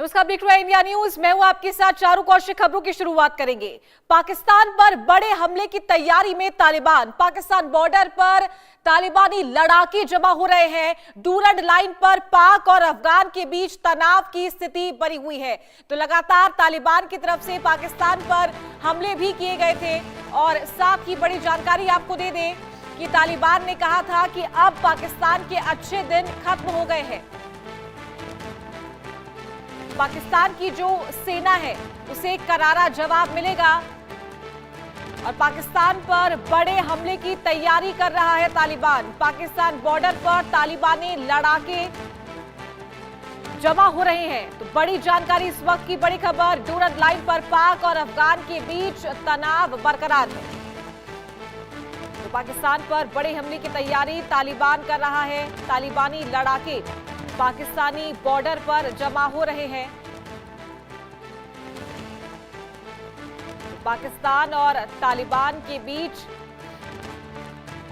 नमस्कार, देख रहे हैं इंडिया न्यूज। मैं हूं आपके साथ चारू कौशिक। खबरों की शुरुआत करेंगे। पाकिस्तान पर बड़े हमले की तैयारी में तालिबान। पाकिस्तान बॉर्डर पर तालिबानी लड़ाके जमा हो रहे हैं। डूरंड लाइन पर पाक और अफगान के बीच तनाव की स्थिति बनी हुई है। तो लगातार तालिबान की तरफ से पाकिस्तान पर हमले भी किए गए थे। और साथ ही बड़ी जानकारी आपको दे दें कि तालिबान ने कहा था कि अब पाकिस्तान के अच्छे दिन खत्म हो गए हैं। पाकिस्तान की जो सेना है उसे करारा जवाब मिलेगा और पाकिस्तान पर बड़े हमले की तैयारी कर रहा है तालिबान। पाकिस्तान बॉर्डर पर तालिबानी लड़ाके जमा हो रहे हैं। तो बड़ी जानकारी, इस वक्त की बड़ी खबर, डूरंड लाइन पर पाक और अफगान के बीच तनाव बरकरार है। तो पाकिस्तान पर बड़े हमले की तैयारी तालिबान कर रहा है। तालिबानी लड़ाके पाकिस्तानी बॉर्डर पर जमा हो रहे हैं। पाकिस्तान और तालिबान के बीच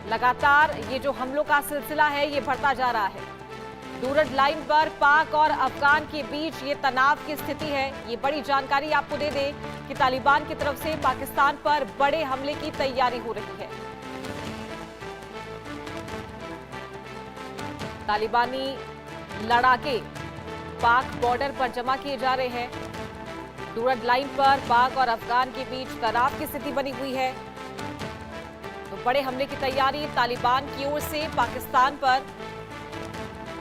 लगातार ये जो हमलों का सिलसिला है ये बढ़ता जा रहा है। डूरंड लाइन पर पाक और अफगान के बीच ये तनाव की स्थिति है। ये बड़ी जानकारी आपको दे दें कि तालिबान की तरफ से पाकिस्तान पर बड़े हमले की तैयारी हो रही है। तालिबानी लड़ाके पाक बॉर्डर पर जमा किए जा रहे हैं। डूरंड लाइन पर पाक और अफगान के बीच तनाव की स्थिति बनी हुई है। तो बड़े हमले की तैयारी तालिबान की ओर से पाकिस्तान पर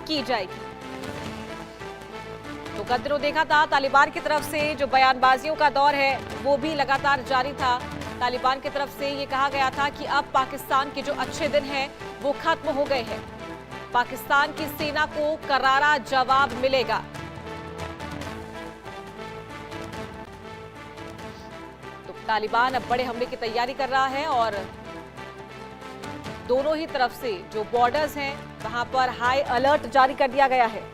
की जाएगी। तो कल दिनों देखा था तालिबान की तरफ से जो बयानबाजियों का दौर है वो भी लगातार जारी था। तालिबान की तरफ से ये कहा गया था कि अब पाकिस्तान के जो अच्छे दिन हैं वो खत्म हो गए हैं। पाकिस्तान की सेना को करारा जवाब मिलेगा। तो तालिबान अब बड़े हमले की तैयारी कर रहा है और दोनों ही तरफ से जो बॉर्डर्स हैं वहां पर हाई अलर्ट जारी कर दिया गया है।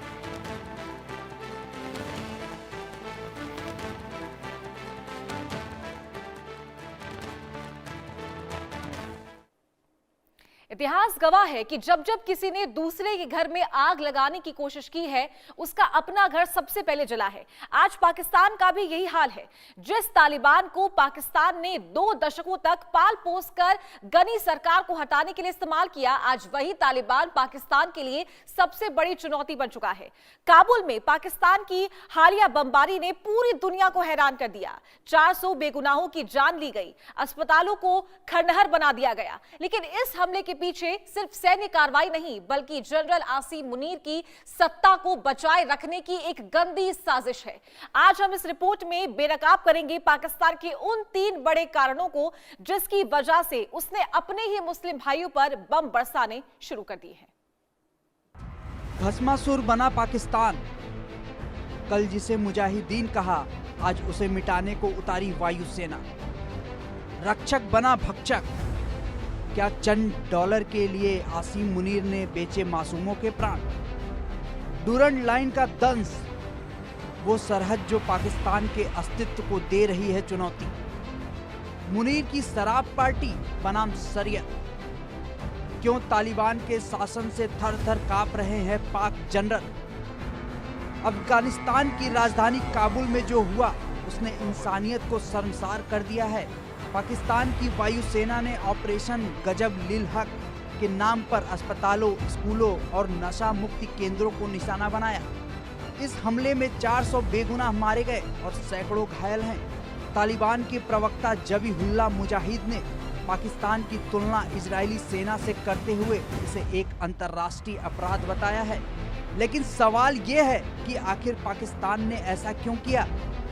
इतिहास गवाह है कि जब जब किसी ने दूसरे के घर में आग लगाने की कोशिश की है उसका अपना घर सबसे पहले जला है। आज पाकिस्तान का भी यही हाल है। जिस तालिबान को पाकिस्तान ने 2 दशकों तक पाल पोस कर गनी सरकार को हटाने के लिए इस्तेमाल किया, आज वही तालिबान पाकिस्तान के लिए सबसे बड़ी चुनौती बन चुका है। काबुल में पाकिस्तान की हालिया बमबारी ने पूरी दुनिया को हैरान कर दिया। 400 बेगुनाहों की जान ली गई, अस्पतालों को खंडहर बना दिया गया। लेकिन इस हमले के पीछे सिर्फ सैन्य कार्रवाई नहीं बल्कि जनरल आसिम मुनीर की सत्ता को बचाए रखने की एक गंदी साजिश है। आज हम इस रिपोर्ट में बेनकाब करेंगे पाकिस्तान के उन 3 बड़े कारणों को जिसकी वजह से उसने अपने ही मुस्लिम भाइयों पर बम बरसाने शुरू कर दिए हैं। भस्मासुर बना पाकिस्तान। कल जिसे मुजाहिदीन कहा, आज उसे मिटाने को उतारी वायुसेना। रक्षक बना भक्षक। क्या चंद डॉलर के लिए आसिम मुनीर ने बेचे मासूमों के प्राण? डूरंड लाइन का दंश, वो सरहद जो पाकिस्तान के अस्तित्व को दे रही है चुनौती। मुनीर की शराब पार्टी बनाम शरीयत। क्यों तालिबान के शासन से थर थर कांप रहे हैं पाक जनरल? अफगानिस्तान की राजधानी काबुल में जो हुआ उसने इंसानियत को शर्मसार कर दिया है। पाकिस्तान की वायुसेना ने ऑपरेशन गजब लिल हक के नाम पर अस्पतालों, स्कूलों और नशा मुक्ति केंद्रों को निशाना बनाया। इस हमले में 400 बेगुनाह मारे गए और सैकड़ों घायल हैं। तालिबान के प्रवक्ता जबीहुल्लाह मुजाहिद ने पाकिस्तान की तुलना इजरायली सेना से करते हुए इसे एक अंतर्राष्ट्रीय अपराध बताया है। लेकिन सवाल ये है कि आखिर पाकिस्तान ने ऐसा क्यों किया?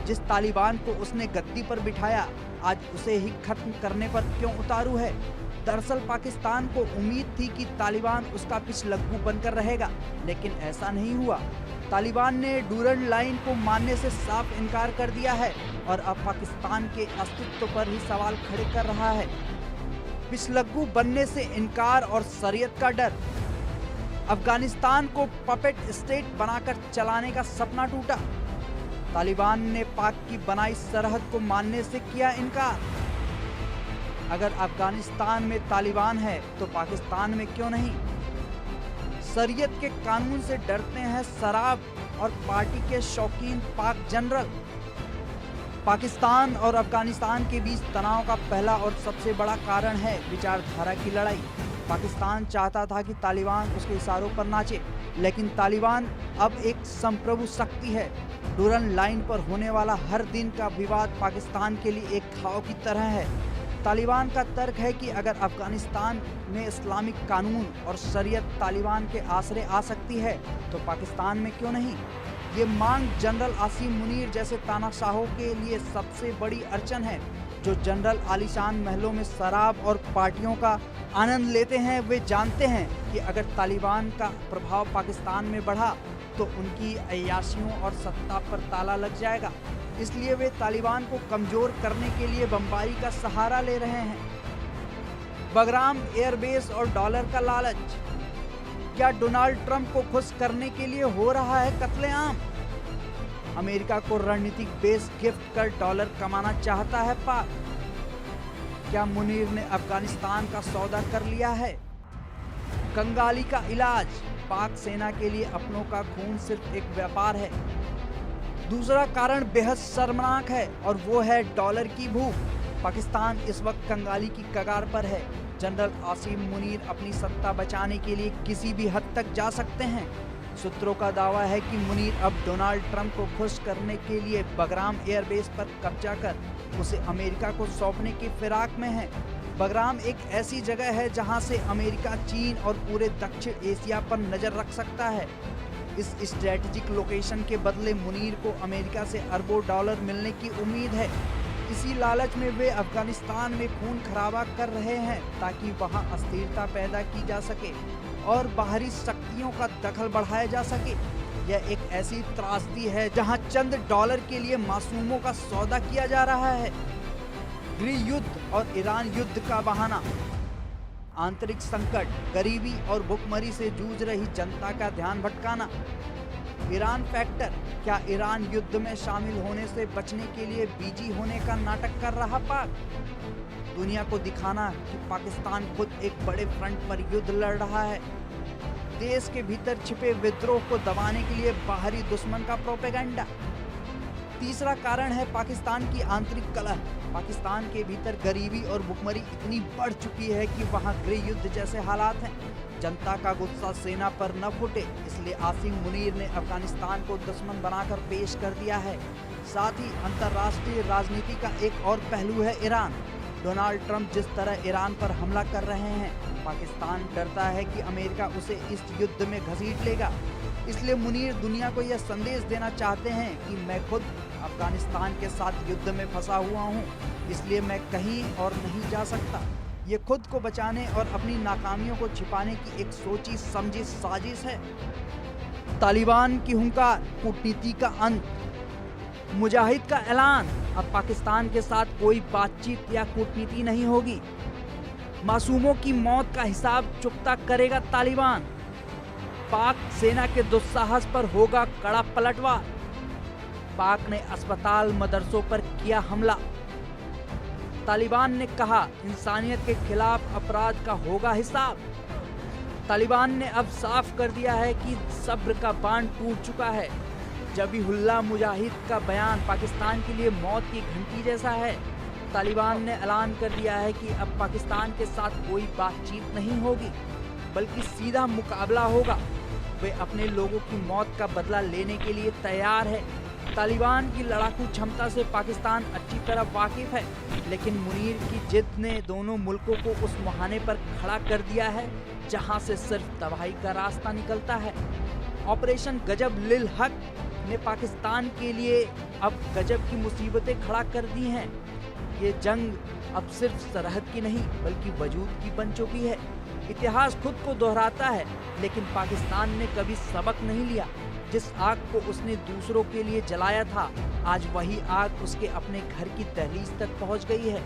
जिस तालिबान को उसने गद्दी पर बिठाया आज उसे ही खत्म करने पर क्यों उतारू है? दरअसल पाकिस्तान को उम्मीद थी कि तालिबान उसका पिछलग्गू बनकर रहेगा, लेकिन ऐसा नहीं हुआ। तालिबान ने डूरंड लाइन को मानने से साफ इनकार कर दिया है और अब पाकिस्तान के अस्तित्व पर ही सवाल खड़े कर रहा है। पिछलग्गू बनने से इनकार और शरीयत का डर। अफगानिस्तान को पपेट स्टेट बनाकर चलाने का सपना टूटा। तालिबान ने पाक की बनाई सरहद को मानने से किया इनकार। अगर अफगानिस्तान में तालिबान है तो पाकिस्तान में क्यों नहीं? शरीयत के कानून से डरते हैं शराब और पार्टी के शौकीन पाक जनरल। पाकिस्तान और अफगानिस्तान के बीच तनाव का पहला और सबसे बड़ा कारण है विचारधारा की लड़ाई। पाकिस्तान चाहता था कि तालिबान उसके इशारों पर नाचे, लेकिन तालिबान अब एक संप्रभु शक्ति है। डूरन लाइन पर होने वाला हर दिन का विवाद पाकिस्तान के लिए एक घाव की तरह है। तालिबान का तर्क है कि अगर अफगानिस्तान में इस्लामिक कानून और शरीयत तालिबान के आसरे आ सकती है तो पाकिस्तान में क्यों नहीं। ये मांग जनरल आसिम मुनीर जैसे तानाशाहों के लिए सबसे बड़ी अड़चन है, जो जनरल आलीशान महलों में शराब और पार्टियों का आनंद लेते हैं। वे जानते हैं कि अगर तालिबान का प्रभाव पाकिस्तान में बढ़ा तो उनकी अय्याशियों और सत्ता पर ताला लग जाएगा। इसलिए वे तालिबान को कमजोर करने के लिए बम्बाई का सहारा ले रहे हैं। बगराम एयरबेस और डॉलर का लालच। क्या डोनाल्ड ट्रंप को खुश करने के लिए हो रहा है कत्लेआम? अमेरिका को रणनीतिक बेस गिफ्ट कर डॉलर कमाना चाहता है पाक। क्या मुनीर ने अफगानिस्तान का सौदा कर लिया है? कंगाली का इलाज। पाक सेना के लिए अपनों का खून सिर्फ एक व्यापार है। दूसरा कारण बेहद शर्मनाक है और वो है डॉलर की भूख। पाकिस्तान इस वक्त कंगाली की कगार पर है। जनरल आसिम मुनीर अपनी सत्ता बचाने के लिए किसी भी हद तक जा सकते हैं। सूत्रों का दावा है कि मुनीर अब डोनाल्ड ट्रंप को खुश करने के लिए बगराम एयरबेस पर कब्जा कर उसे अमेरिका को सौंपने की फिराक में है। बगराम एक ऐसी जगह है जहां से अमेरिका, चीन और पूरे दक्षिण एशिया पर नजर रख सकता है। इस स्ट्रेटेजिक लोकेशन के बदले मुनीर को अमेरिका से अरबों डॉलर मिलने की उम्मीद है। इसी लालच में वे अफगानिस्तान में खून खराबा कर रहे हैं ताकि वहां अस्थिरता पैदा की जा सके और बाहरी शक्तियों का दखल बढ़ाया जा सके। यह एक ऐसी त्रासदी है जहां चंद डॉलर के लिए मासूमों का सौदा किया जा रहा है। गृह युद्ध और ईरान युद्ध का बहाना। आंतरिक संकट, गरीबी और भुखमरी से जूझ रही जनता का ध्यान भटकाना। Iran factor. क्या ईरान युद्ध में शामिल होने से बचने के लिए बिजी होने का नाटक कर रहा पाक? दुनिया को दिखाना कि पाकिस्तान खुद एक बड़े फ्रंट पर युद्ध लड़ रहा है। देश के भीतर छिपे विद्रोह को दबाने के लिए बाहरी दुश्मन का प्रोपेगेंडा। तीसरा कारण है पाकिस्तान की आंतरिक कलह। पाकिस्तान के भीतर गरीबी और भुखमरी इतनी बढ़ चुकी है कि वहां गृह युद्ध जैसे हालात हैं। जनता का गुस्सा सेना पर न फूटे, इसलिए आसिम मुनीर ने अफगानिस्तान को दुश्मन बनाकर पेश कर दिया है। साथ ही अंतर्राष्ट्रीय राजनीति का एक और पहलू है ईरान। डोनाल्ड ट्रंप जिस तरह ईरान पर हमला कर रहे हैं, पाकिस्तान डरता है कि अमेरिका उसे इस युद्ध में घसीट लेगा। इसलिए मुनीर दुनिया को यह संदेश देना चाहते हैं कि मैं खुद अफगानिस्तान के साथ युद्ध में फंसा हुआ हूं, इसलिए मैं कहीं और नहीं जा सकता। ये खुद को बचाने और अपनी नाकामियों को छिपाने की एक सोची समझी साजिश है। तालिबान की हुंकार, कूटनीति का अंत। मुजाहिद का ऐलान। अब पाकिस्तान के साथ कोई बातचीत या कूटनीति नहीं होगी। मासूमों की मौत का हिसाब चुकता करेगा तालिबान। पाक सेना के दुस्साहस पर होगा कड़ा पलटवार। पाक ने अस्पताल, मदरसों पर किया हमला। तालिबान ने कहा इंसानियत के खिलाफ अपराध का होगा हिसाब। तालिबान ने अब साफ कर दिया है कि सब्र का बांध टूट चुका है। जबीहुल्लाह मुजाहिद का बयान पाकिस्तान के लिए मौत की घंटी जैसा है। तालिबान ने ऐलान कर दिया है कि अब पाकिस्तान के साथ कोई बातचीत नहीं होगी, बल्कि सीधा मुकाबला होगा। वे अपने लोगों की मौत का बदला लेने के लिए तैयार है। तालिबान की लड़ाकू क्षमता से पाकिस्तान अच्छी तरह वाकिफ है, लेकिन मुनीर की जिद ने दोनों मुल्कों को उस मुहाने पर खड़ा कर दिया है जहां से सिर्फ तबाही का रास्ता निकलता है। ऑपरेशन गजब लिल हक ने पाकिस्तान के लिए अब गजब की मुसीबतें खड़ा कर दी हैं। ये जंग अब सिर्फ सरहद की नहीं बल्कि वजूद की बन चुकी है। इतिहास खुद को दोहराता है, लेकिन पाकिस्तान ने कभी सबक नहीं लिया। जिस आग को उसने दूसरों के लिए जलाया था, आज वही आग उसके अपने घर की दहलीज तक पहुंच गई है।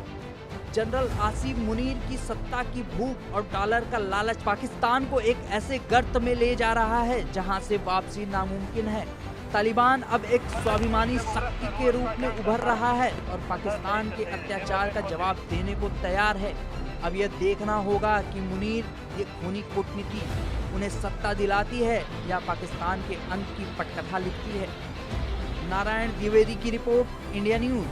जनरल आसिम मुनीर की सत्ता की भूख और डॉलर का लालच पाकिस्तान को एक ऐसे गर्त में ले जा रहा है जहां से वापसी नामुमकिन है। तालिबान अब एक स्वाभिमानी शक्ति के रूप में उभर रहा है और पाकिस्तान के अत्याचार का जवाब देने को तैयार है। अब यह देखना होगा कि मुनीर ये खूनी कूटनीति उन्हें सत्ता दिलाती है या पाकिस्तान के अंत की पटकथा लिखती है। नारायण द्विवेदी की रिपोर्ट, इंडिया न्यूज।